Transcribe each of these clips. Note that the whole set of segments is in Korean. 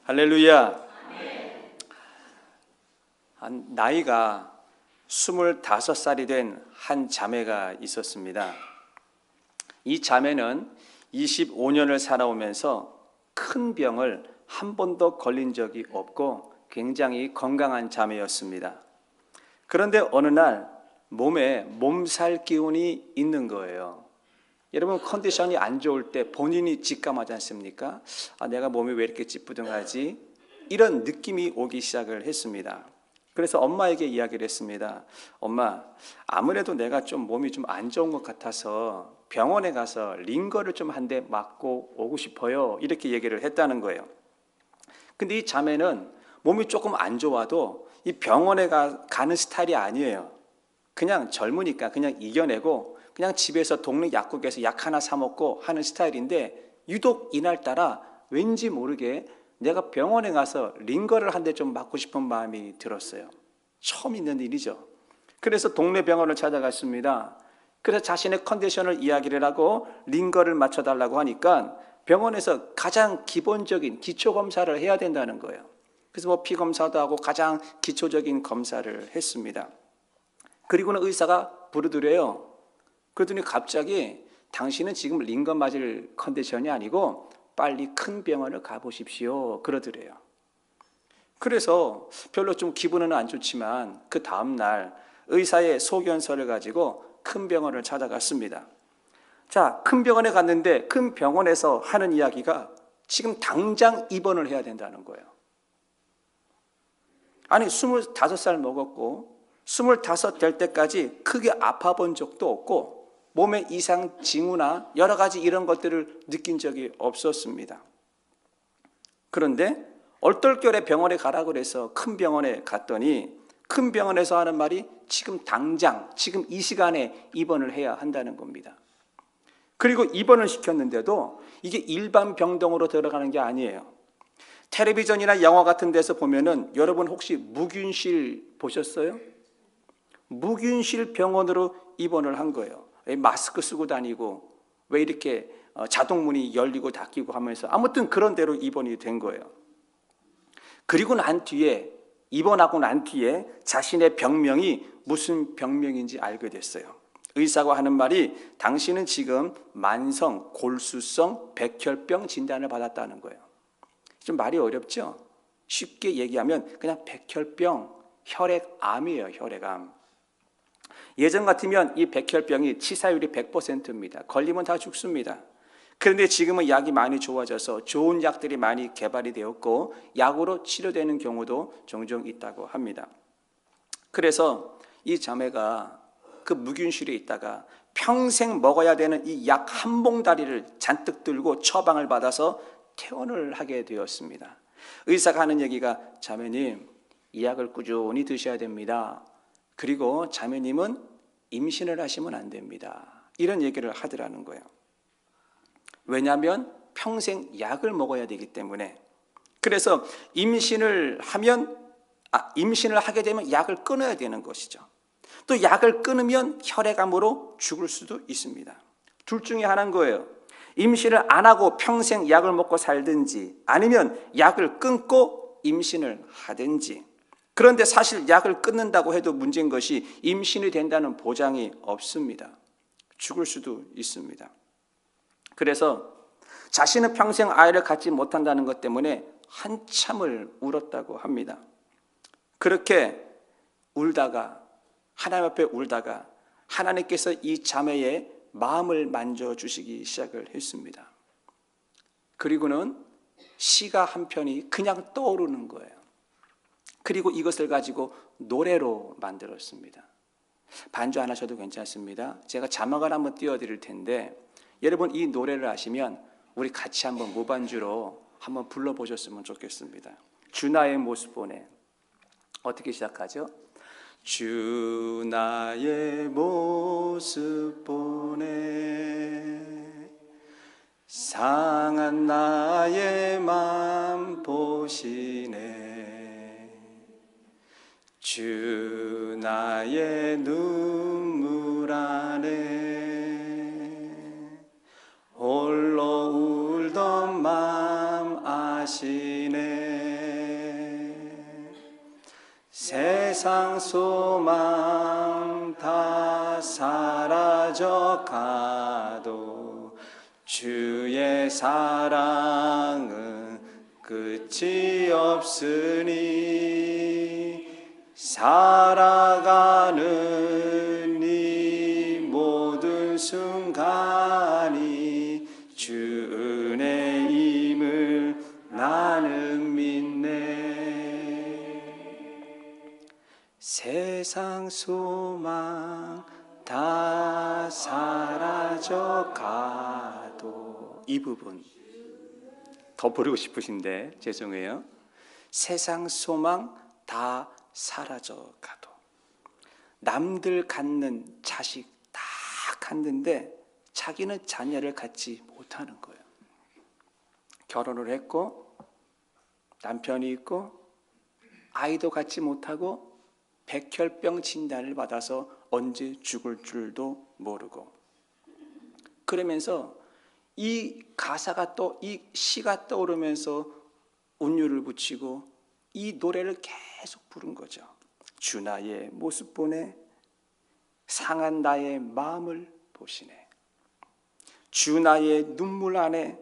할렐루야. 나이가 25살이 된 한 자매가 있었습니다. 이 자매는 25년을 살아오면서 큰 병을 한 번도 걸린 적이 없고 굉장히 건강한 자매였습니다. 그런데 어느 날 몸에 몸살 기운이 있는 거예요. 여러분, 컨디션이 안 좋을 때 본인이 직감하지 않습니까? 내가 몸이 왜 이렇게 찌뿌둥하지? 이런 느낌이 오기 시작을 했습니다. 그래서 엄마에게 이야기를 했습니다. 엄마, 아무래도 내가 좀 몸이 좀 안 좋은 것 같아서 병원에 가서 링거를 좀 한 대 맞고 오고 싶어요. 이렇게 얘기를 했다는 거예요. 근데 이 자매는 몸이 조금 안 좋아도 이 병원에 가는 스타일이 아니에요. 그냥 젊으니까 그냥 이겨내고 그냥 집에서 동네 약국에서 약 하나 사 먹고 하는 스타일인데, 유독 이날따라 왠지 모르게 내가 병원에 가서 링거를 한 대 좀 맞고 싶은 마음이 들었어요. 처음 있는 일이죠. 그래서 동네 병원을 찾아갔습니다. 그래서 자신의 컨디션을 이야기를 하고 링거를 맞춰달라고 하니까 병원에서 가장 기본적인 기초검사를 해야 된다는 거예요. 그래서 피 검사도 하고 가장 기초적인 검사를 했습니다. 그리고는 의사가 부르더래요. 그러더니 갑자기 당신은 지금 링거 맞을 컨디션이 아니고 빨리 큰 병원을 가보십시오. 그러더래요. 그래서 별로 좀 기분은 안 좋지만 그 다음날 의사의 소견서를 가지고 큰 병원을 찾아갔습니다. 자, 큰 병원에 갔는데 큰 병원에서 하는 이야기가 지금 당장 입원을 해야 된다는 거예요. 아니, 25살 먹었고 25 될 때까지 크게 아파 본 적도 없고 몸에 이상 징후나 여러 가지 이런 것들을 느낀 적이 없었습니다. 그런데 얼떨결에 병원에 가라 그래서 큰 병원에 갔더니 큰 병원에서 하는 말이 지금 당장 지금 이 시간에 입원을 해야 한다는 겁니다. 그리고 입원을 시켰는데도 이게 일반 병동으로 들어가는 게 아니에요. 텔레비전이나 영화 같은 데서 보면은 여러분 혹시 무균실 보셨어요? 무균실 병원으로 입원을 한 거예요. 마스크 쓰고 다니고 왜 이렇게 자동문이 열리고 닫히고 하면서 아무튼 그런 대로 입원이 된 거예요. 그리고 난 뒤에 입원하고 난 뒤에 자신의 병명이 무슨 병명인지 알게 됐어요. 의사가 하는 말이 당신은 지금 만성 골수성 백혈병 진단을 받았다는 거예요. 좀 말이 어렵죠? 쉽게 얘기하면 그냥 백혈병, 혈액암이에요. 혈액암. 예전 같으면 이 백혈병이 치사율이 100%입니다. 걸리면 다 죽습니다. 그런데 지금은 약이 많이 좋아져서 좋은 약들이 많이 개발이 되었고 약으로 치료되는 경우도 종종 있다고 합니다. 그래서 이 자매가 그 무균실에 있다가 평생 먹어야 되는 이 약 한 봉다리를 잔뜩 들고 처방을 받아서 퇴원을 하게 되었습니다. 의사가 하는 얘기가 자매님, 이 약을 꾸준히 드셔야 됩니다. 그리고 자매님은 임신을 하시면 안 됩니다. 이런 얘기를 하더라는 거예요. 왜냐하면 평생 약을 먹어야 되기 때문에. 그래서 임신을 하게 되면 약을 끊어야 되는 것이죠. 또 약을 끊으면 혈액암으로 죽을 수도 있습니다. 둘 중에 하나인 거예요. 임신을 안 하고 평생 약을 먹고 살든지 아니면 약을 끊고 임신을 하든지. 그런데 사실 약을 끊는다고 해도 문제인 것이 임신이 된다는 보장이 없습니다. 죽을 수도 있습니다. 그래서 자신은 평생 아이를 갖지 못한다는 것 때문에 한참을 울었다고 합니다. 그렇게 울다가 하나님 앞에 울다가 하나님께서 이 자매의 마음을 만져주시기 시작을 했습니다. 그리고는 시가 한 편이 그냥 떠오르는 거예요. 그리고 이것을 가지고 노래로 만들었습니다. 반주 안 하셔도 괜찮습니다. 제가 자막을 한번 띄워드릴 텐데 여러분 이 노래를 아시면 우리 같이 한번 무반주로 한번 불러보셨으면 좋겠습니다. 주 나의 모습 보내. 어떻게 시작하죠? 주 나의 모습 보내 상한 나의 맘 보시네 주 나의 눈물 안에 홀로 울던 맘 아시네 세상 소망 다 사라져 가도 주의 사랑은 끝이 없으니 살아가는 이 모든 순간이 주 은혜임을 나는 믿네. 세상 소망 다 사라져 가도, 이 부분 더 부르고 싶으신데 죄송해요. 세상 소망 다 사라져 가도, 남들 갖는 자식 다 갖는데 자기는 자녀를 갖지 못하는 거예요. 결혼을 했고 남편이 있고 아이도 갖지 못하고 백혈병 진단을 받아서 언제 죽을 줄도 모르고, 그러면서 이 가사가 또 이 시가 떠오르면서 운율을 붙이고 이 노래를 계속 부른 거죠. 주 나의 모습 보네, 상한 나의 마음을 보시네. 주 나의 눈물 안에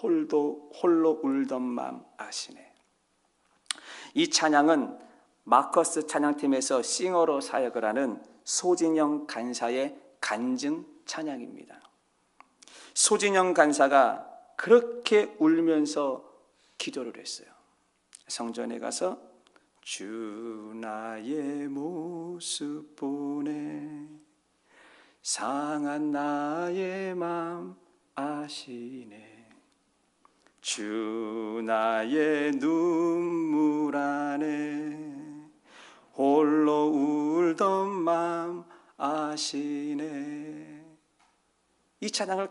홀로 울던 마음 아시네. 이 찬양은 마커스 찬양팀에서 싱어로 사역을 하는 소진영 간사의 간증 찬양입니다. 소진영 간사가 그렇게 울면서 기도를 했어요. 성전에 가서 주 나의 모습 보네, 상한 나의 맘 아시네. 주 나의 눈물 안에 홀로 울던 맘 아시네. 이 찬양을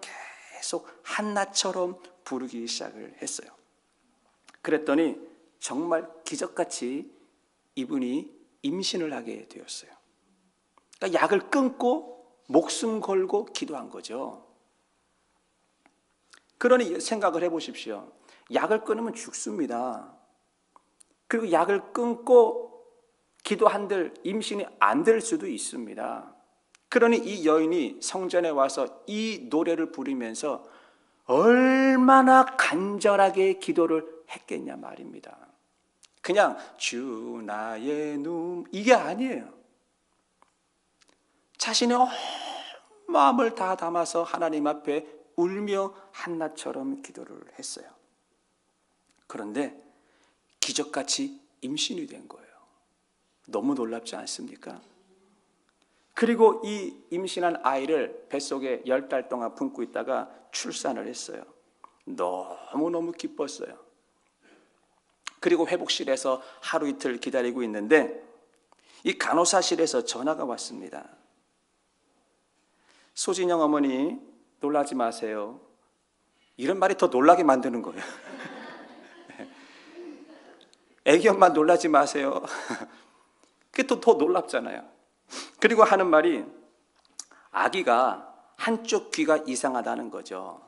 계속 한나처럼 부르기 시작을 했어요. 그랬더니 정말 기적같이 이분이 임신을 하게 되었어요. 그러니까 약을 끊고 목숨 걸고 기도한 거죠. 그러니 생각을 해보십시오. 약을 끊으면 죽습니다. 그리고 약을 끊고 기도한들 임신이 안 될 수도 있습니다. 그러니 이 여인이 성전에 와서 이 노래를 부르면서 얼마나 간절하게 기도를 했겠냐 말입니다. 그냥 주 나의 눈 이게 아니에요. 자신의 온 마음을 다 담아서 하나님 앞에 울며 한나처럼 기도를 했어요. 그런데 기적같이 임신이 된 거예요. 너무 놀랍지 않습니까? 그리고 이 임신한 아이를 뱃속에 10달 동안 품고 있다가 출산을 했어요. 너무너무 기뻤어요. 그리고 회복실에서 하루 이틀 기다리고 있는데 이 간호사실에서 전화가 왔습니다. 소진영 어머니 놀라지 마세요. 이런 말이 더 놀라게 만드는 거예요. 애기 엄마 놀라지 마세요. 그게 또 더 놀랍잖아요. 그리고 하는 말이 아기가 한쪽 귀가 이상하다는 거죠.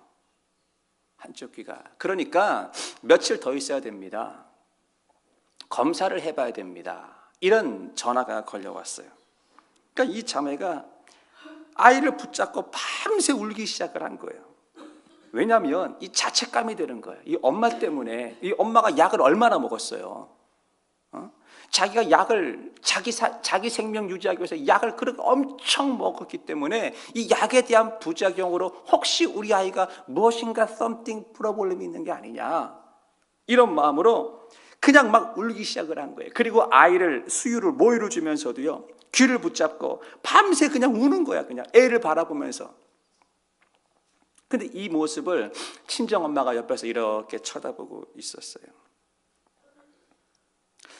한쪽 귀가. 그러니까 며칠 더 있어야 됩니다. 검사를 해봐야 됩니다. 이런 전화가 걸려왔어요. 그러니까 이 자매가 아이를 붙잡고 밤새 울기 시작을 한 거예요. 왜냐하면 이 자책감이 드는 거예요. 이 엄마 때문에. 이 엄마가 약을 얼마나 먹었어요. 자기가 약을 자기 생명 유지하기 위해서 약을 그렇게 엄청 먹었기 때문에 이 약에 대한 부작용으로 혹시 우리 아이가 무엇인가 something 프로블럼이 있는 게 아니냐, 이런 마음으로 그냥 막 울기 시작을 한 거예요. 그리고 아이를 수유를 모유를 주면서도요 귀를 붙잡고 밤새 그냥 우는 거야. 그냥 애를 바라보면서. 근데 이 모습을 친정엄마가 옆에서 이렇게 쳐다보고 있었어요.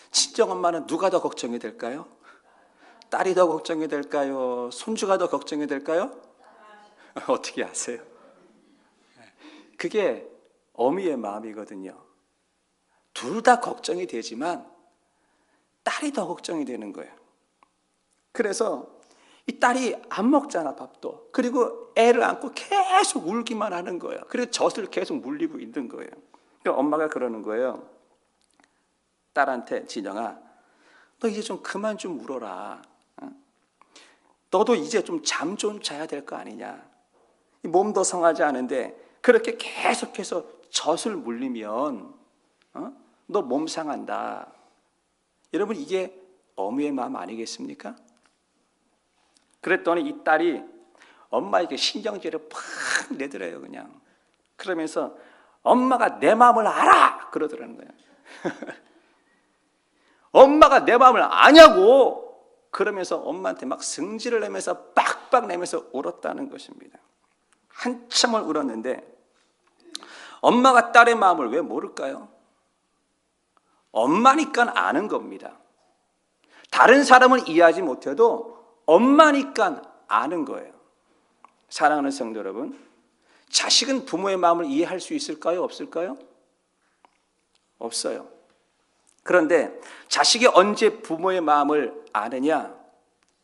친정엄마는 누가 더 걱정이 될까요? 딸이 더 걱정이 될까요? 손주가 더 걱정이 될까요? 어떻게 아세요? 그게 어미의 마음이거든요. 둘 다 걱정이 되지만 딸이 더 걱정이 되는 거예요. 그래서 이 딸이 안 먹잖아, 밥도. 그리고 애를 안고 계속 울기만 하는 거예요. 그리고 젖을 계속 물리고 있는 거예요. 그러니까 엄마가 그러는 거예요. 딸한테, 진영아, 너 이제 좀 그만 좀 울어라. 너도 이제 좀 잠 좀 자야 될 거 아니냐. 몸도 성하지 않은데 그렇게 계속해서 젖을 물리면 너 몸 상한다. 여러분, 이게 어미의 마음 아니겠습니까? 그랬더니 이 딸이 엄마에게 신경질을 팍 내더래요, 그냥. 그러면서 엄마가 내 마음을 알아! 그러더라는 거예요. 엄마가 내 마음을 아냐고! 그러면서 엄마한테 막 승질을 내면서 빡빡 내면서 울었다는 것입니다. 한참을 울었는데 엄마가 딸의 마음을 왜 모를까요? 엄마니까 아는 겁니다. 다른 사람은 이해하지 못해도 엄마니까 아는 거예요. 사랑하는 성도 여러분, 자식은 부모의 마음을 이해할 수 있을까요? 없을까요? 없어요. 그런데 자식이 언제 부모의 마음을 아느냐?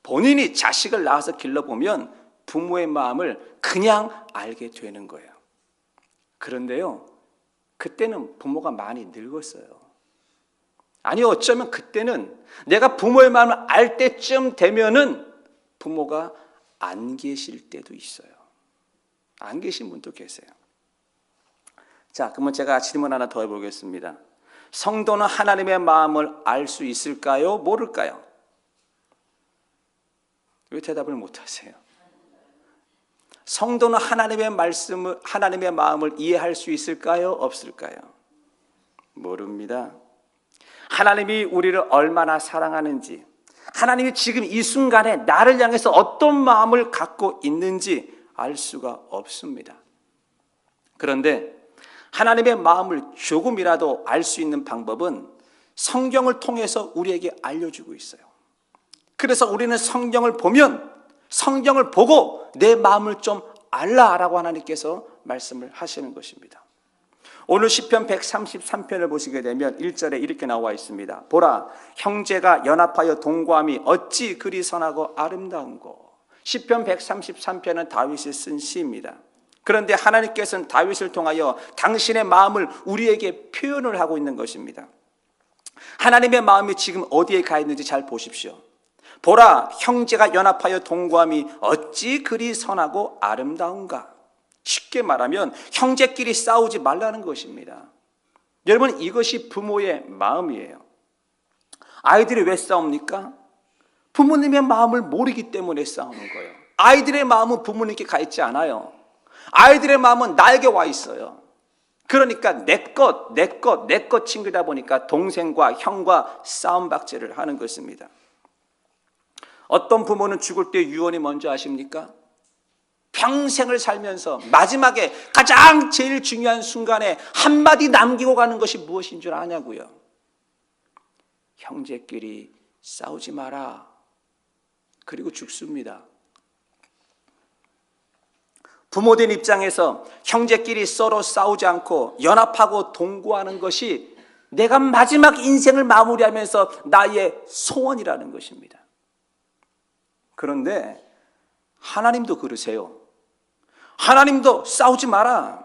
본인이 자식을 낳아서 길러보면 부모의 마음을 그냥 알게 되는 거예요. 그런데요, 그때는 부모가 많이 늙었어요. 아니, 어쩌면 그때는 내가 부모의 마음을 알 때쯤 되면은 부모가 안 계실 때도 있어요. 안 계신 분도 계세요. 자, 그러면 제가 질문 하나 더 해보겠습니다. 성도는 하나님의 마음을 알 수 있을까요? 모를까요? 왜 대답을 못하세요? 성도는 하나님의 마음을 이해할 수 있을까요? 없을까요? 모릅니다. 하나님이 우리를 얼마나 사랑하는지, 하나님이 지금 이 순간에 나를 향해서 어떤 마음을 갖고 있는지 알 수가 없습니다. 그런데 하나님의 마음을 조금이라도 알 수 있는 방법은 성경을 통해서 우리에게 알려주고 있어요. 그래서 우리는 성경을 보면 성경을 보고 내 마음을 좀 알라라고 하나님께서 말씀을 하시는 것입니다. 오늘 시편 133편을 보시게 되면 1절에 이렇게 나와 있습니다. 보라, 형제가 연합하여 동거함이 어찌 그리 선하고 아름다운고. 시편 133편은 다윗이 쓴 시입니다. 그런데 하나님께서는 다윗을 통하여 당신의 마음을 우리에게 표현을 하고 있는 것입니다. 하나님의 마음이 지금 어디에 가 있는지 잘 보십시오. 보라, 형제가 연합하여 동거함이 어찌 그리 선하고 아름다운가. 쉽게 말하면 형제끼리 싸우지 말라는 것입니다. 여러분, 이것이 부모의 마음이에요. 아이들이 왜 싸웁니까? 부모님의 마음을 모르기 때문에 싸우는 거예요. 아이들의 마음은 부모님께 가 있지 않아요. 아이들의 마음은 나에게 와 있어요. 그러니까 내 것 친구다 보니까 동생과 형과 싸움박질을 하는 것입니다. 어떤 부모는 죽을 때 유언이 뭔지 아십니까? 평생을 살면서 마지막에 가장 제일 중요한 순간에 한마디 남기고 가는 것이 무엇인 줄 아냐고요? 형제끼리 싸우지 마라. 그리고 죽습니다. 부모된 입장에서 형제끼리 서로 싸우지 않고 연합하고 동거하는 것이 내가 마지막 인생을 마무리하면서 나의 소원이라는 것입니다. 그런데 하나님도 그러세요. 하나님도 싸우지 마라.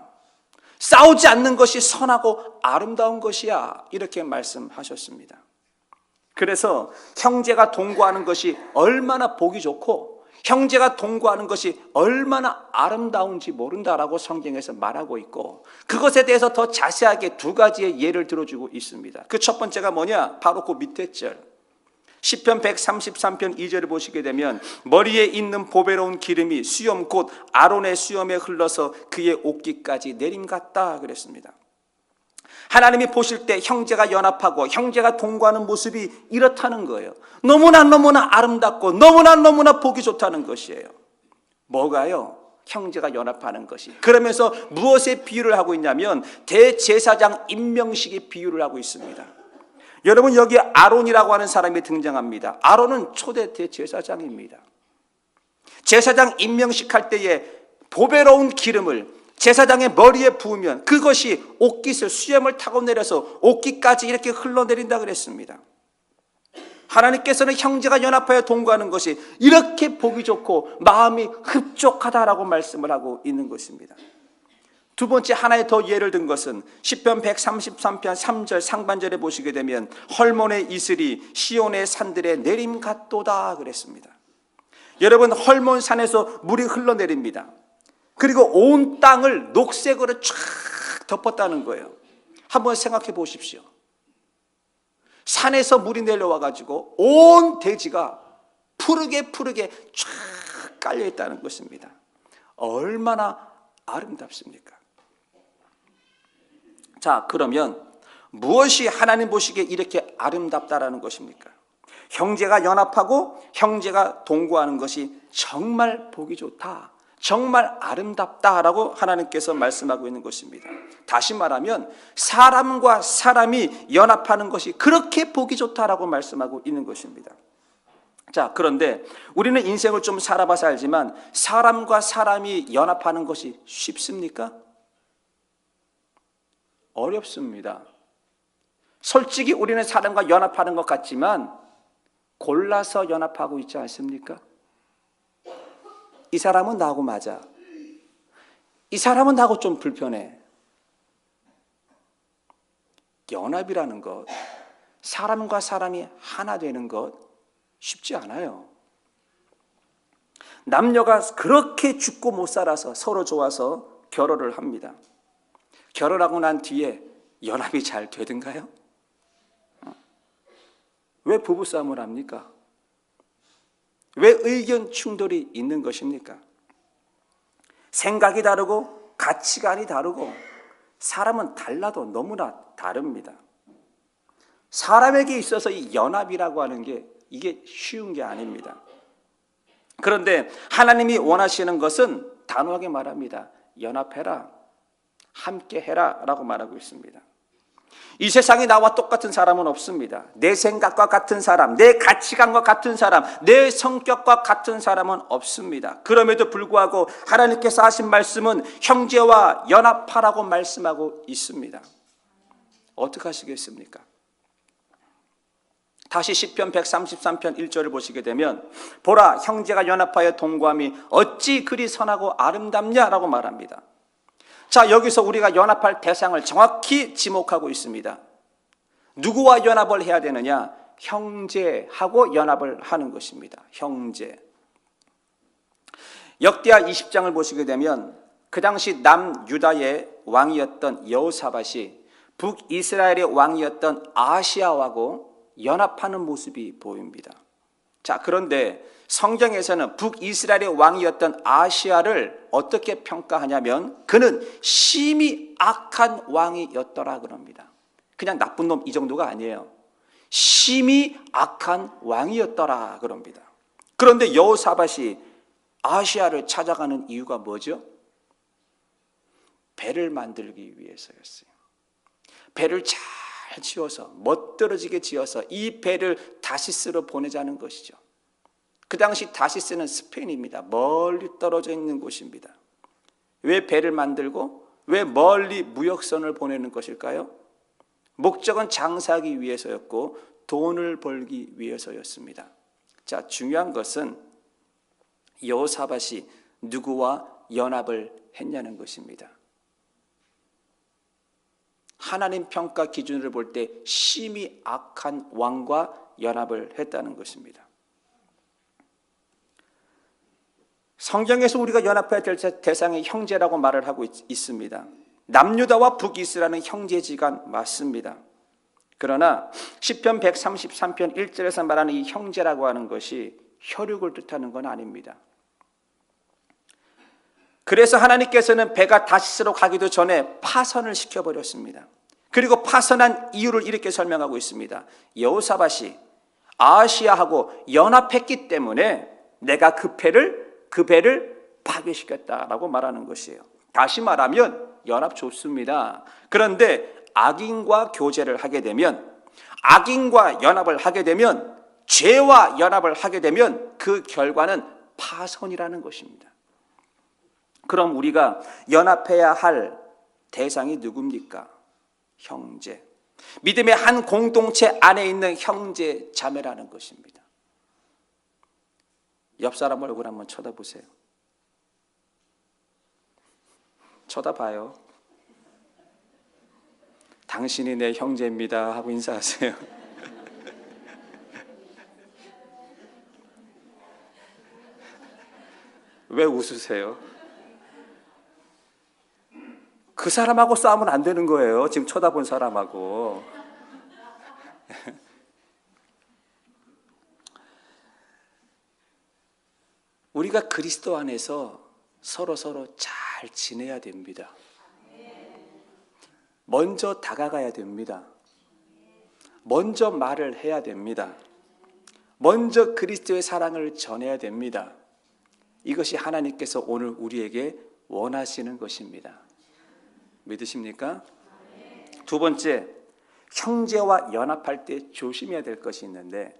싸우지 않는 것이 선하고 아름다운 것이야. 이렇게 말씀하셨습니다. 그래서 형제가 동거하는 것이 얼마나 보기 좋고 형제가 동거하는 것이 얼마나 아름다운지 모른다라고 성경에서 말하고 있고, 그것에 대해서 더 자세하게 두 가지의 예를 들어주고 있습니다. 그 첫 번째가 뭐냐? 바로 그 밑에 절 시편 133편 2절을 보시게 되면 머리에 있는 보배로운 기름이 수염 곧 아론의 수염에 흘러서 그의 옷깃까지 내림 같다 그랬습니다. 하나님이 보실 때 형제가 연합하고 형제가 동거하는 모습이 이렇다는 거예요. 너무나 아름답고 너무나 보기 좋다는 것이에요. 뭐가요? 형제가 연합하는 것이. 그러면서 무엇에 비유를 하고 있냐면 대제사장 임명식에 비유를 하고 있습니다. 여러분, 여기 아론이라고 하는 사람이 등장합니다. 아론은 초대 대제사장입니다. 제사장 임명식 할 때에 보배로운 기름을 제사장의 머리에 부으면 그것이 옷깃을 수염을 타고 내려서 옷깃까지 이렇게 흘러내린다 그랬습니다. 하나님께서는 형제가 연합하여 동거하는 것이 이렇게 보기 좋고 마음이 흡족하다라고 말씀을 하고 있는 것입니다. 두 번째 하나의 더 예를 든 것은 시편 133편 3절 상반절에 보시게 되면 헐몬의 이슬이 시온의 산들에 내림 같도다 그랬습니다. 여러분, 헐몬산에서 물이 흘러내립니다. 그리고 온 땅을 녹색으로 쫙 덮었다는 거예요. 한번 생각해 보십시오. 산에서 물이 내려와 가지고 온 대지가 푸르게 쫙 깔려 있다는 것입니다. 얼마나 아름답습니까? 자, 그러면 무엇이 하나님 보시기에 이렇게 아름답다라는 것입니까? 형제가 연합하고 형제가 동거하는 것이 정말 보기 좋다, 정말 아름답다라고 하나님께서 말씀하고 있는 것입니다. 다시 말하면 사람과 사람이 연합하는 것이 그렇게 보기 좋다라고 말씀하고 있는 것입니다. 자, 그런데 우리는 인생을 좀 살아봐서 알지만 사람과 사람이 연합하는 것이 쉽습니까? 어렵습니다. 솔직히 우리는 사람과 연합하는 것 같지만 골라서 연합하고 있지 않습니까? 이 사람은 나하고 맞아. 이 사람은 나하고 좀 불편해. 연합이라는 것, 사람과 사람이 하나 되는 것 쉽지 않아요. 남녀가 그렇게 죽고 못 살아서 서로 좋아서 결혼을 합니다. 결혼하고 난 뒤에 연합이 잘 되든가요? 왜 부부싸움을 합니까? 왜 의견 충돌이 있는 것입니까? 생각이 다르고 가치관이 다르고 사람은 달라도 너무나 다릅니다. 사람에게 있어서 이 연합이라고 하는 게 이게 쉬운 게 아닙니다. 그런데 하나님이 원하시는 것은 단호하게 말합니다. 연합해라, 함께 해라 라고 말하고 있습니다. 이 세상에 나와 똑같은 사람은 없습니다. 내 생각과 같은 사람, 내 가치관과 같은 사람, 내 성격과 같은 사람은 없습니다. 그럼에도 불구하고 하나님께서 하신 말씀은 형제와 연합하라고 말씀하고 있습니다. 어떻게 하시겠습니까? 다시 시편 133편 1절을 보시게 되면 보라, 형제가 연합하여 동거함이 어찌 그리 선하고 아름답냐라고 말합니다. 자, 여기서 우리가 연합할 대상을 정확히 지목하고 있습니다. 누구와 연합을 해야 되느냐? 형제하고 연합을 하는 것입니다. 형제. 역대하 20장을 보시게 되면 그 당시 남유다의 왕이었던 여호사밧이 북이스라엘의 왕이었던 아하시야하고 연합하는 모습이 보입니다. 자, 그런데 성경에서는 북이스라엘의 왕이었던 아하시야를 어떻게 평가하냐면 그는 심히 악한 왕이었더라 그럽니다. 그냥 나쁜 놈 이 정도가 아니에요. 심히 악한 왕이었더라 그럽니다. 그런데 여호사밧이 아하시야를 찾아가는 이유가 뭐죠? 배를 만들기 위해서였어요. 배를 잘 지어서 멋들어지게 지어서 이 배를 다시스로 보내자는 것이죠. 그 당시 다시스는 스페인입니다. 멀리 떨어져 있는 곳입니다. 왜 배를 만들고 왜 멀리 무역선을 보내는 것일까요? 목적은 장사하기 위해서였고 돈을 벌기 위해서였습니다. 자, 중요한 것은 여호사밧이 누구와 연합을 했냐는 것입니다. 하나님 평가 기준으로 볼 때 심히 악한 왕과 연합을 했다는 것입니다. 성경에서 우리가 연합해야 될 대상이 형제라고 말을 하고 있습니다. 남유다와 북이스라엘은 형제지간 맞습니다. 그러나 시편 133편 1절에서 말하는 이 형제라고 하는 것이 혈육을 뜻하는 건 아닙니다. 그래서 하나님께서는 배가 다시스로 가기도 전에 파선을 시켜버렸습니다. 그리고 파선한 이유를 이렇게 설명하고 있습니다. 여호사밧이 아하시야하고 연합했기 때문에 내가 그 배를 파괴시켰다라고 말하는 것이에요. 다시 말하면 연합 좋습니다. 그런데 악인과 교제를 하게 되면, 악인과 연합을 하게 되면, 죄와 연합을 하게 되면 그 결과는 파선이라는 것입니다. 그럼 우리가 연합해야 할 대상이 누굽니까? 형제. 믿음의 한 공동체 안에 있는 형제 자매라는 것입니다. 옆 사람 얼굴 한번 쳐다보세요. 쳐다봐요. 당신이 내 형제입니다 하고 인사하세요. 왜 웃으세요? 그 사람하고 싸우면 안 되는 거예요. 지금 쳐다본 사람하고. 우리가 그리스도 안에서 서로 잘 지내야 됩니다. 먼저 다가가야 됩니다. 먼저 말을 해야 됩니다. 먼저 그리스도의 사랑을 전해야 됩니다. 이것이 하나님께서 오늘 우리에게 원하시는 것입니다. 믿으십니까? 두 번째, 형제와 연합할 때 조심해야 될 것이 있는데,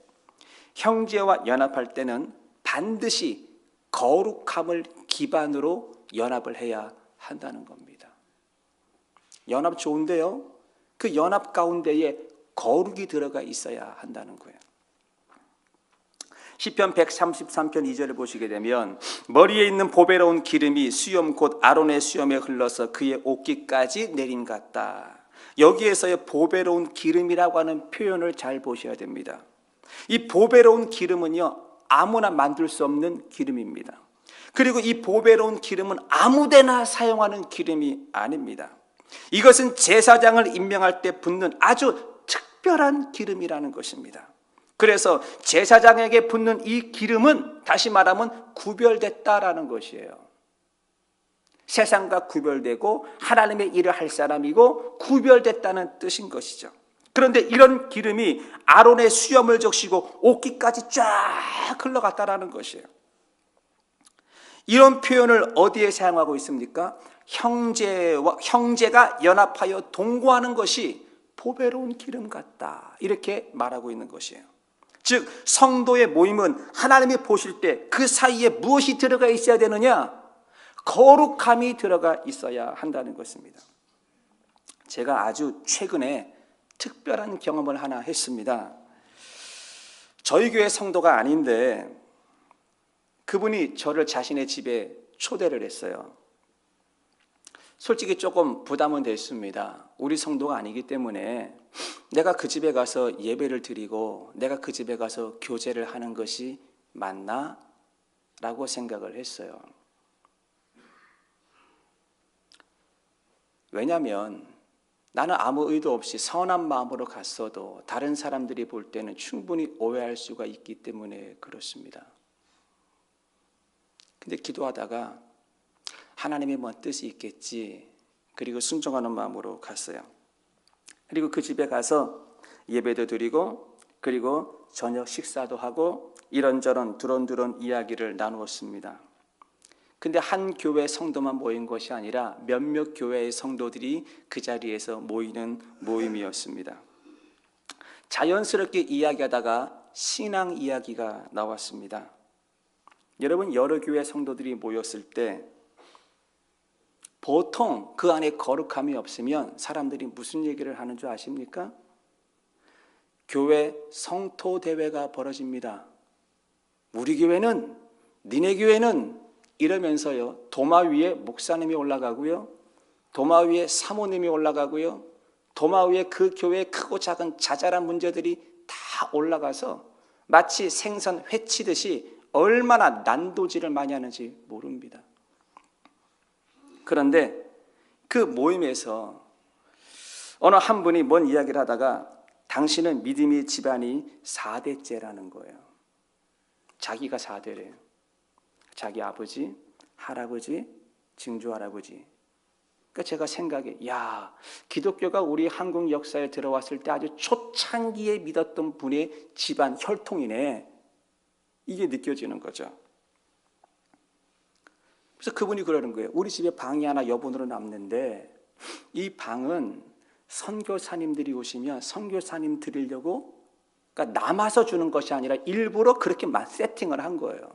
형제와 연합할 때는 반드시 거룩함을 기반으로 연합을 해야 한다는 겁니다. 연합 좋은데요, 그 연합 가운데에 거룩이 들어가 있어야 한다는 거예요. 시편 133편 2절을 보시게 되면 머리에 있는 보배로운 기름이 수염 곧 아론의 수염에 흘러서 그의 옷깃까지 내림 같다. 여기에서의 보배로운 기름이라고 하는 표현을 잘 보셔야 됩니다. 이 보배로운 기름은요, 아무나 만들 수 없는 기름입니다. 그리고 이 보배로운 기름은 아무데나 사용하는 기름이 아닙니다. 이것은 제사장을 임명할 때 붓는 아주 특별한 기름이라는 것입니다. 그래서 제사장에게 붓는 이 기름은 다시 말하면 구별됐다라는 것이에요. 세상과 구별되고 하나님의 일을 할 사람이고 구별됐다는 뜻인 것이죠. 그런데 이런 기름이 아론의 수염을 적시고 옷깃까지 쫙 흘러갔다라는 것이에요. 이런 표현을 어디에 사용하고 있습니까? 형제가 연합하여 동거하는 것이 보배로운 기름 같다, 이렇게 말하고 있는 것이에요. 즉 성도의 모임은 하나님이 보실 때 그 사이에 무엇이 들어가 있어야 되느냐? 거룩함이 들어가 있어야 한다는 것입니다. 제가 아주 최근에 특별한 경험을 하나 했습니다. 저희 교회 성도가 아닌데 그분이 저를 자신의 집에 초대를 했어요. 솔직히 조금 부담은 됐습니다. 우리 성도가 아니기 때문에 내가 그 집에 가서 예배를 드리고 내가 그 집에 가서 교제를 하는 것이 맞나? 라고 생각을 했어요. 왜냐하면 나는 아무 의도 없이 선한 마음으로 갔어도 다른 사람들이 볼 때는 충분히 오해할 수가 있기 때문에 그렇습니다. 근데 기도하다가 하나님의 뭔 뜻이 있겠지, 그리고 순종하는 마음으로 갔어요. 그리고 그 집에 가서 예배도 드리고 그리고 저녁 식사도 하고 이런저런 두런두런 이야기를 나누었습니다. 근데 한 교회 성도만 모인 것이 아니라 몇몇 교회의 성도들이 그 자리에서 모이는 모임이었습니다. 자연스럽게 이야기하다가 신앙 이야기가 나왔습니다. 여러분, 여러 교회 성도들이 모였을 때 보통 그 안에 거룩함이 없으면 사람들이 무슨 얘기를 하는 줄 아십니까? 교회 성토 대회가 벌어집니다. 우리 교회는, 니네 교회는 이러면서요, 도마 위에 목사님이 올라가고요, 도마 위에 사모님이 올라가고요, 도마 위에 그 교회의 크고 작은 자잘한 문제들이 다 올라가서 마치 생선 회치듯이 얼마나 난도질을 많이 하는지 모릅니다. 그런데 그 모임에서 어느 한 분이 뭔 이야기를 하다가 당신은 믿음의 집안이 4대째라는 거예요. 자기가 4대래요. 자기 아버지, 할아버지, 증조할아버지. 그러니까 제가 생각에, 야, 기독교가 우리 한국 역사에 들어왔을 때 아주 초창기에 믿었던 분의 집안 혈통이네, 이게 느껴지는 거죠. 그래서 그분이 그러는 거예요. 우리 집에 방이 하나 여분으로 남는데 이 방은 선교사님들이 오시면 선교사님 드리려고, 그러니까 남아서 주는 것이 아니라 일부러 그렇게 세팅을 한 거예요.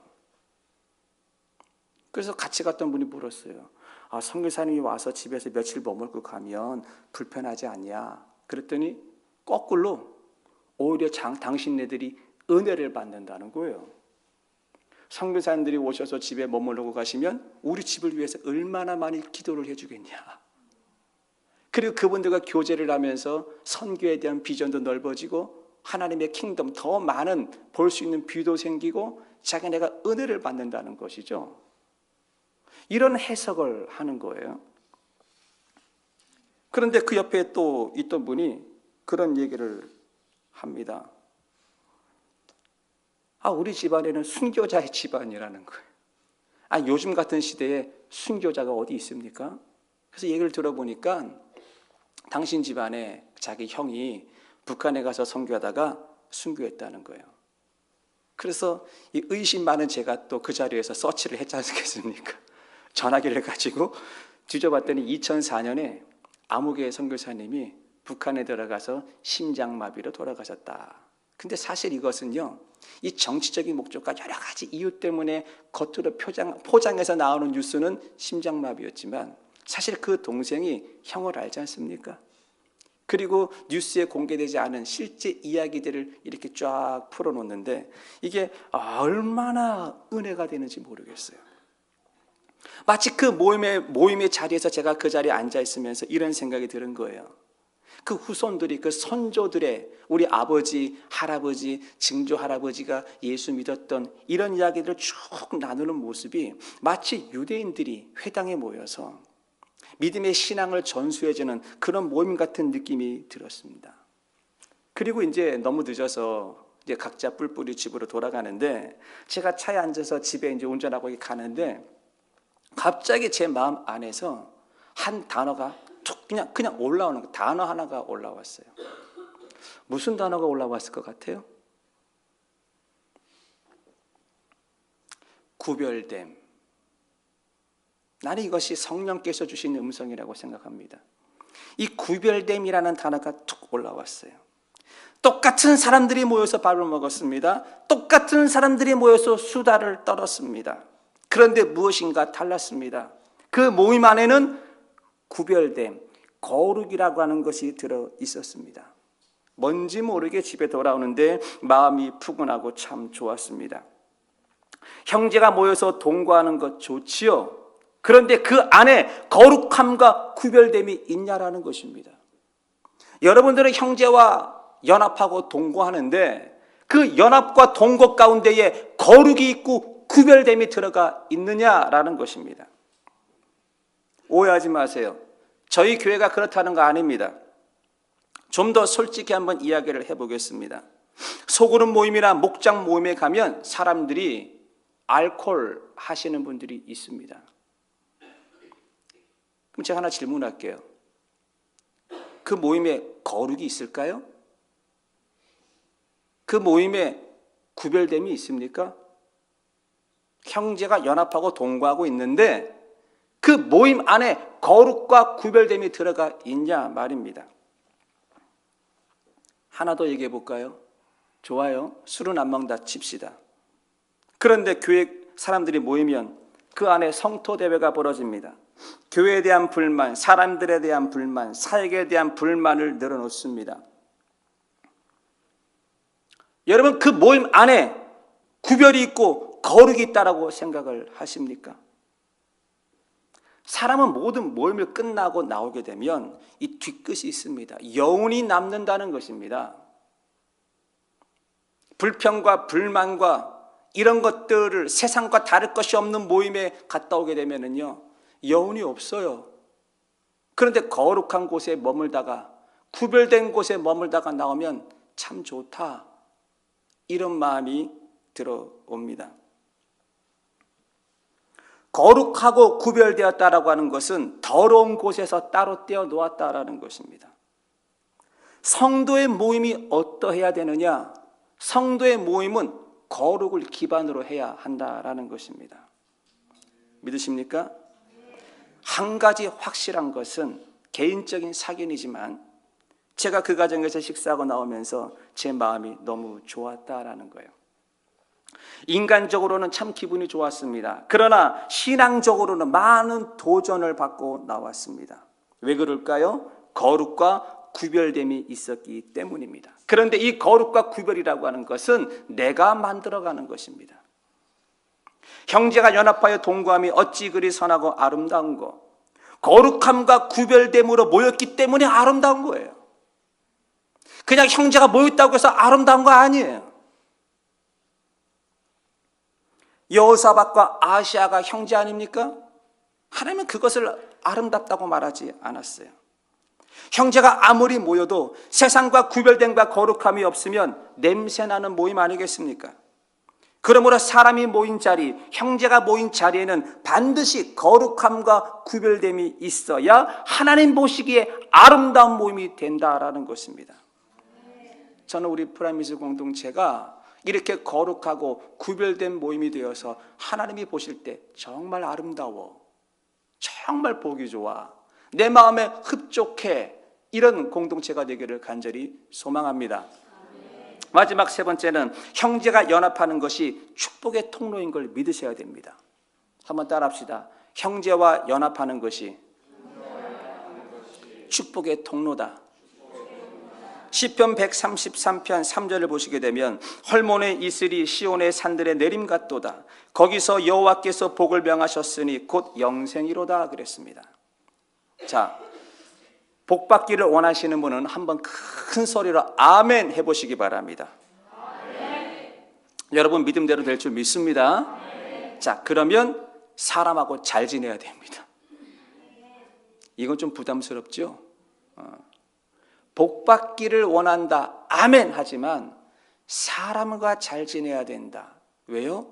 그래서 같이 갔던 분이 물었어요. 아, 선교사님이 와서 집에서 며칠 머물고 가면 불편하지 않냐? 그랬더니 거꾸로 오히려 당신네들이 은혜를 받는다는 거예요. 선교사님들이 오셔서 집에 머무르고 가시면 우리 집을 위해서 얼마나 많이 기도를 해주겠냐. 그리고 그분들과 교제를 하면서 선교에 대한 비전도 넓어지고 하나님의 킹덤 더 많은 볼 수 있는 뷰도 생기고 자기네가 은혜를 받는다는 것이죠. 이런 해석을 하는 거예요. 그런데 그 옆에 또 있던 분이 그런 얘기를 합니다. 우리 집안에는 순교자의 집안이라는 거예요. 요즘 같은 시대에 순교자가 어디 있습니까? 그래서 얘기를 들어보니까 당신 집안에 자기 형이 북한에 가서 선교하다가 순교했다는 거예요. 그래서 이 의심 많은 제가 또 그 자리에서 서치를 했지 않겠습니까? 전화기를 가지고 뒤져봤더니 2004년에 아무개 선교사님이 북한에 들어가서 심장마비로 돌아가셨다. 근데 사실 이것은요, 이 정치적인 목적과 여러 가지 이유 때문에 겉으로 포장해서 나오는 뉴스는 심장마비였지만 사실 그 동생이 형을 알지 않습니까? 그리고 뉴스에 공개되지 않은 실제 이야기들을 이렇게 쫙 풀어놓는데 이게 얼마나 은혜가 되는지 모르겠어요. 마치 그 모임의 자리에서 제가 그 자리에 앉아 있으면서 이런 생각이 드는 거예요. 그 후손들이, 그 선조들의 우리 아버지, 할아버지, 증조 할아버지가 예수 믿었던 이런 이야기들을 쭉 나누는 모습이 마치 유대인들이 회당에 모여서 믿음의 신앙을 전수해주는 그런 모임 같은 느낌이 들었습니다. 그리고 이제 너무 늦어서 이제 각자 뿔뿔이 집으로 돌아가는데 제가 차에 앉아서 집에 이제 운전하고 가는데 갑자기 제 마음 안에서 한 단어가 툭 그냥 올라오는 거, 단어 하나가 올라왔어요. 무슨 단어가 올라왔을 것 같아요? 구별됨. 나는 이것이 성령께서 주신 음성이라고 생각합니다. 이 구별됨이라는 단어가 툭 올라왔어요. 똑같은 사람들이 모여서 밥을 먹었습니다. 똑같은 사람들이 모여서 수다를 떨었습니다. 그런데 무엇인가 달랐습니다. 그 모임 안에는 구별됨, 거룩이라고 하는 것이 들어 있었습니다. 뭔지 모르게 집에 돌아오는데 마음이 푸근하고 참 좋았습니다. 형제가 모여서 동거하는 것 좋지요. 그런데 그 안에 거룩함과 구별됨이 있냐라는 것입니다. 여러분들은 형제와 연합하고 동거하는데 그 연합과 동거 가운데에 거룩이 있고 구별됨이 들어가 있느냐라는 것입니다. 오해하지 마세요. 저희 교회가 그렇다는 거 아닙니다. 좀 더 솔직히 한번 이야기를 해보겠습니다. 소그룹 모임이나 목장 모임에 가면 사람들이 알코올 하시는 분들이 있습니다. 그럼 제가 하나 질문할게요. 그 모임에 거룩이 있을까요? 그 모임에 구별됨이 있습니까? 형제가 연합하고 동거하고 있는데 그 모임 안에 거룩과 구별됨이 들어가 있냐 말입니다. 하나 더 얘기해 볼까요? 좋아요. 술은 안 먹는다 칩시다. 그런데 교회 사람들이 모이면 그 안에 성토대회가 벌어집니다. 교회에 대한 불만, 사람들에 대한 불만, 사역에 대한 불만을 늘어놓습니다. 여러분 그 모임 안에 구별이 있고 거룩이 있다라고 생각을 하십니까? 사람은 모든 모임을 끝나고 나오게 되면 이 뒤끝이 있습니다. 여운이 남는다는 것입니다. 불평과 불만과 이런 것들을 세상과 다를 것이 없는 모임에 갔다 오게 되면은요, 여운이 없어요. 그런데 거룩한 곳에 머물다가 구별된 곳에 머물다가 나오면 참 좋다. 이런 마음이 들어옵니다. 거룩하고 구별되었다라고 하는 것은 더러운 곳에서 따로 떼어 놓았다라는 것입니다. 성도의 모임이 어떠해야 되느냐? 성도의 모임은 거룩을 기반으로 해야 한다라는 것입니다. 믿으십니까? 한 가지 확실한 것은 개인적인 사견이지만 제가 그 가정에서 식사하고 나오면서 제 마음이 너무 좋았다라는 거예요. 인간적으로는 참 기분이 좋았습니다. 그러나 신앙적으로는 많은 도전을 받고 나왔습니다. 왜 그럴까요? 거룩과 구별됨이 있었기 때문입니다. 그런데 이 거룩과 구별이라고 하는 것은 내가 만들어가는 것입니다. 형제가 연합하여 동거함이 어찌 그리 선하고 아름다운 것, 거룩함과 구별됨으로 모였기 때문에 아름다운 거예요. 그냥 형제가 모였다고 해서 아름다운 거 아니에요. 여호사밧과 아시아가 형제 아닙니까? 하나님은 그것을 아름답다고 말하지 않았어요. 형제가 아무리 모여도 세상과 구별됨과 거룩함이 없으면 냄새나는 모임 아니겠습니까? 그러므로 사람이 모인 자리, 형제가 모인 자리에는 반드시 거룩함과 구별됨이 있어야 하나님 보시기에 아름다운 모임이 된다라는 것입니다. 저는 우리 프라미스 공동체가 이렇게 거룩하고 구별된 모임이 되어서 하나님이 보실 때 정말 아름다워, 정말 보기 좋아, 내 마음에 흡족해, 이런 공동체가 되기를 간절히 소망합니다. 마지막 세 번째는 형제가 연합하는 것이 축복의 통로인 걸 믿으셔야 됩니다. 한번 따라합시다. 형제와 연합하는 것이 축복의 통로다. 시편 133편 3절을 보시게 되면 헐몬의 이슬이 시온의 산들의 내림 같도다. 거기서 여호와께서 복을 명하셨으니 곧 영생이로다 그랬습니다. 자, 복 받기를 원하시는 분은 한번 큰 소리로 아멘 해보시기 바랍니다. 아멘. 여러분 믿음대로 될 줄 믿습니다. 아멘. 자, 그러면 사람하고 잘 지내야 됩니다. 이건 좀 부담스럽죠? 복 받기를 원한다 아멘 하지만 사람과 잘 지내야 된다. 왜요?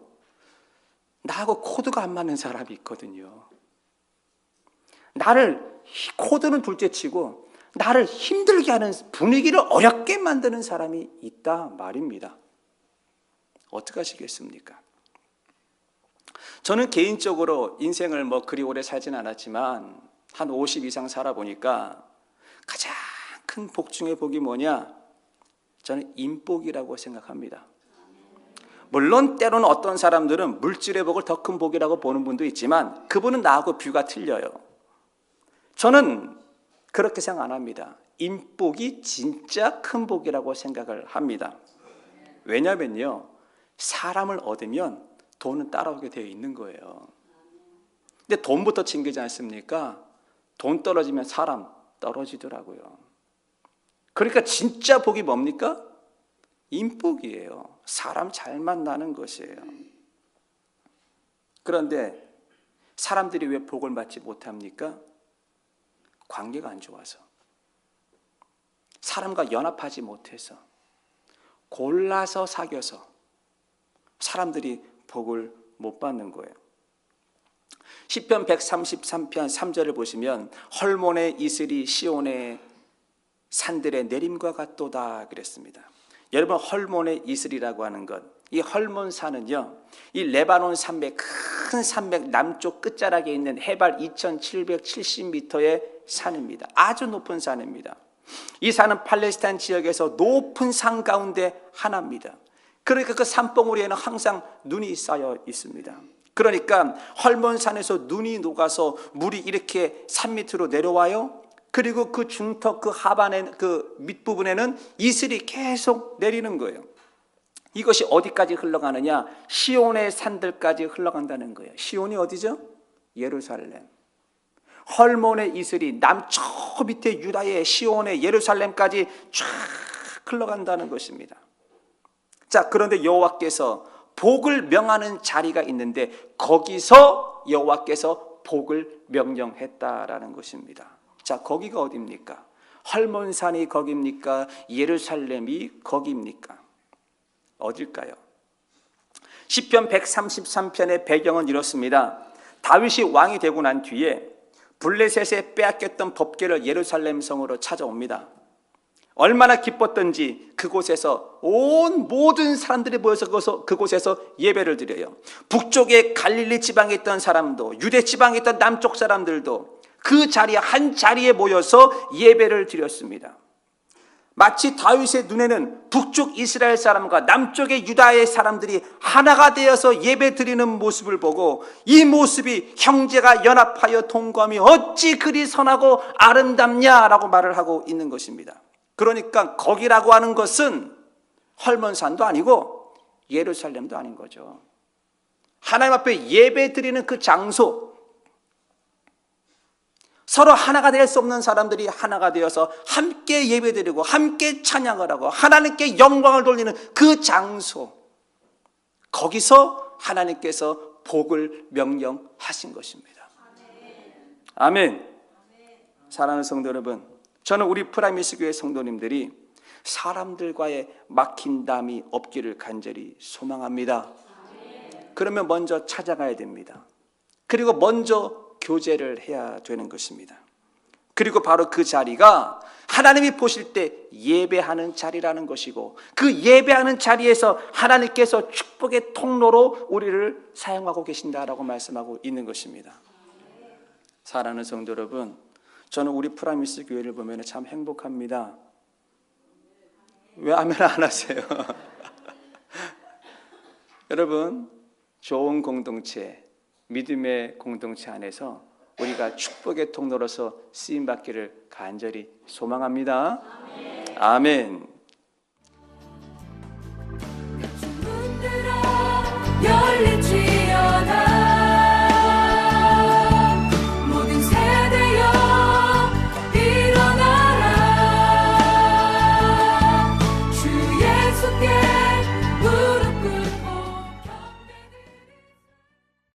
나하고 코드가 안 맞는 사람이 있거든요. 나를 코드는 둘째치고 나를 힘들게 하는, 분위기를 어렵게 만드는 사람이 있다 말입니다. 어떻게 하시겠습니까? 저는 개인적으로 인생을 그리 오래 살진 않았지만 한 50 이상 살아보니까 가장 큰 복 중의 복이 뭐냐? 저는 인복이라고 생각합니다. 물론 때로는 어떤 사람들은 물질의 복을 더 큰 복이라고 보는 분도 있지만 그분은 나하고 뷰가 틀려요. 저는 그렇게 생각 안 합니다. 인복이 진짜 큰 복이라고 생각을 합니다. 왜냐면요, 사람을 얻으면 돈은 따라오게 되어 있는 거예요. 근데 돈부터 챙기지 않습니까? 돈 떨어지면 사람 떨어지더라고요. 그러니까 진짜 복이 뭡니까? 인복이에요. 사람 잘 만나는 것이에요. 그런데 사람들이 왜 복을 받지 못합니까? 관계가 안 좋아서, 사람과 연합하지 못해서, 골라서 사귀어서 사람들이 복을 못 받는 거예요. 시편 133편 3절을 보시면 헐몬의 이슬이 시온의 산들의 내림과 같도다 그랬습니다. 여러분, 헐몬의 이슬이라고 하는 것, 이 헐몬산은요, 이 레바논 산맥, 큰 산맥 남쪽 끝자락에 있는 해발 2770m의 산입니다. 아주 높은 산입니다. 이 산은 팔레스타인 지역에서 높은 산 가운데 하나입니다. 그러니까 그 산봉우리에는 항상 눈이 쌓여 있습니다. 그러니까 헐몬산에서 눈이 녹아서 물이 이렇게 산 밑으로 내려와요. 그리고 그 중턱, 그 하반의 그 밑부분에는 이슬이 계속 내리는 거예요. 이것이 어디까지 흘러가느냐? 시온의 산들까지 흘러간다는 거예요. 시온이 어디죠? 예루살렘. 헐몬의 이슬이 남쪽 밑에 유다의 시온의 예루살렘까지 쫙 흘러간다는 것입니다. 자, 그런데 여호와께서 복을 명하는 자리가 있는데 거기서 여호와께서 복을 명령했다라는 것입니다. 자, 거기가 어디입니까? 헐몬산이 거기입니까? 예루살렘이 거기입니까? 어딜까요? 시편 133편의 배경은 이렇습니다. 다윗이 왕이 되고 난 뒤에 블레셋에 빼앗겼던 법궤를 예루살렘 성으로 찾아옵니다. 얼마나 기뻤던지 그곳에서 온 모든 사람들이 모여서 그곳에서 예배를 드려요. 북쪽에 갈릴리 지방에 있던 사람도, 유대 지방에 있던 남쪽 사람들도 그 자리에, 한 자리에 모여서 예배를 드렸습니다. 마치 다윗의 눈에는 북쪽 이스라엘 사람과 남쪽의 유다의 사람들이 하나가 되어서 예배 드리는 모습을 보고 이 모습이 형제가 연합하여 동거함이 어찌 그리 선하고 아름답냐라고 말을 하고 있는 것입니다. 그러니까 거기라고 하는 것은 헐몬산도 아니고 예루살렘도 아닌 거죠. 하나님 앞에 예배 드리는 그 장소, 서로 하나가 될 수 없는 사람들이 하나가 되어서 함께 예배드리고 함께 찬양을 하고 하나님께 영광을 돌리는 그 장소, 거기서 하나님께서 복을 명령하신 것입니다. 아멘. 사랑하는 성도 여러분, 저는 우리 프라미스 교회 성도님들이 사람들과의 막힌 담이 없기를 간절히 소망합니다. 그러면 먼저 찾아가야 됩니다. 그리고 먼저 교제를 해야 되는 것입니다. 그리고 바로 그 자리가 하나님이 보실 때 예배하는 자리라는 것이고, 그 예배하는 자리에서 하나님께서 축복의 통로로 우리를 사용하고 계신다라고 말씀하고 있는 것입니다. 사랑하는 성도 여러분, 저는 우리 프라미스 교회를 보면 참 행복합니다. 왜 아멘 안 하세요? 여러분, 좋은 공동체, 믿음의 공동체 안에서 우리가 축복의 통로로서 쓰임받기를 간절히 소망합니다. 아멘.